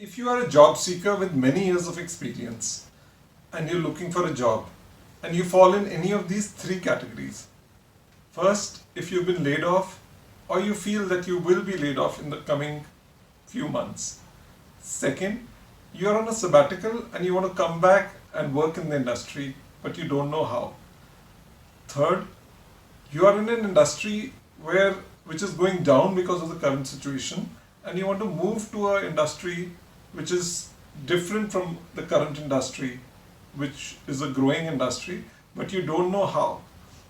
If you are a job seeker with many years of experience and you're looking for a job and you fall in any of these three categories, first, if you've been laid off or you feel that you will be laid off in the coming few months. Second, you're on a sabbatical and you want to come back and work in the industry but you don't know how. Third, you are in an industry which is going down because of the current situation and you want to move to an industry which is different from the current industry, which is a growing industry, but you don't know how.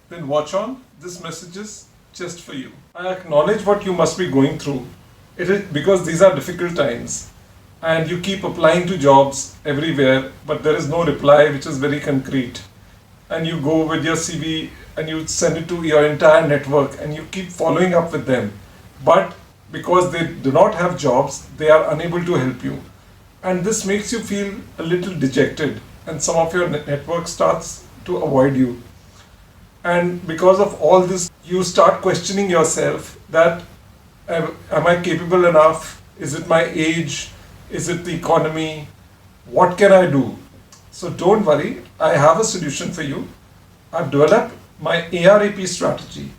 Then watch on, this message is just for you. I acknowledge what you must be going through. It is because these are difficult times and you keep applying to jobs everywhere, but there is no reply which is very concrete. And you go with your CV and you send it to your entire network and you keep following up with them. But because they do not have jobs, they are unable to help you. And this makes you feel a little dejected and some of your network starts to avoid you. And because of all this, you start questioning yourself that am I capable enough? Is it my age? Is it the economy? What can I do? So don't worry, I have a solution for you. I've developed my ARAP strategy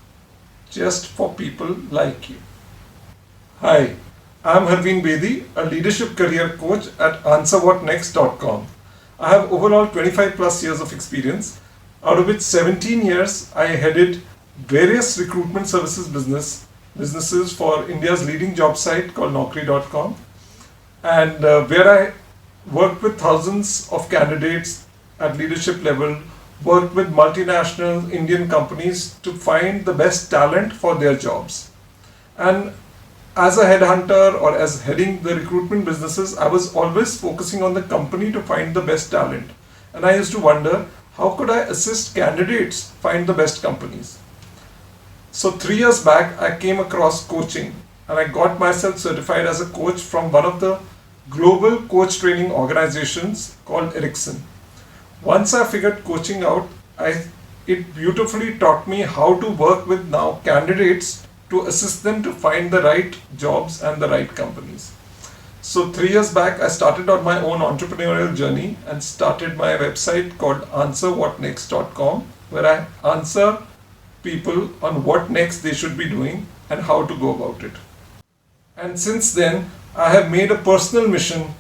just for people like you. Hi, I'm Harveen Bedi, a leadership career coach at AnswerWhatNext.com. I have overall 25 plus years of experience, out of which 17 years I headed various recruitment services businesses for India's leading job site called Naukri.com, and where I worked with thousands of candidates at leadership level, worked with multinational Indian companies to find the best talent for their jobs. And as a headhunter or as heading the recruitment businesses, I was always focusing on the company to find the best talent. And I used to wonder, how could I assist candidates find the best companies? So 3 years back, I came across coaching and I got myself certified as a coach from one of the global coach training organizations called Ericsson. Once I figured coaching out, it beautifully taught me how to work with now candidates to assist them to find the right jobs and the right companies. So 3 years back, I started on my own entrepreneurial journey and started my website called AnswerWhatNext.com, where I answer people on what next they should be doing and how to go about it. And since then, I have made a personal mission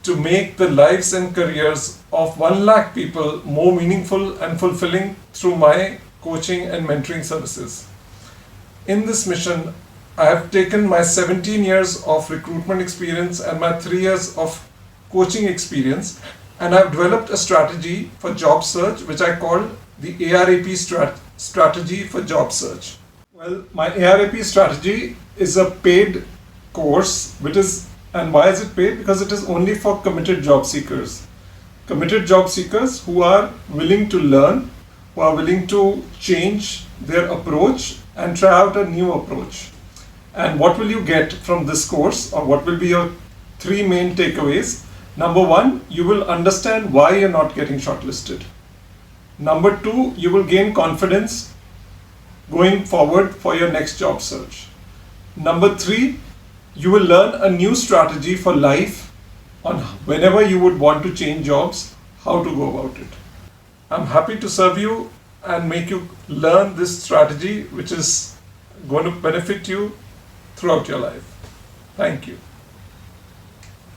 to make the lives and careers of 1 lakh people more meaningful and fulfilling through my coaching and mentoring services. In this mission, I have taken my 17 years of recruitment experience and my 3 years of coaching experience, and I have developed a strategy for job search which I call the ARAP strategy for job search. Well, my ARAP strategy is a paid course, and why is it paid? Because it is only for committed job seekers. Committed job seekers who are willing to learn, who are willing to change their approach and try out a new approach. And what will you get from this course, or what will be your 3 main takeaways? Number 1, you will understand why you're not getting shortlisted. Number 2, you will gain confidence going forward for your next job search. Number 3, you will learn a new strategy for life on whenever you would want to change jobs, how to go about it. I'm happy to serve you and make you learn this strategy which is going to benefit you throughout your life. Thank you.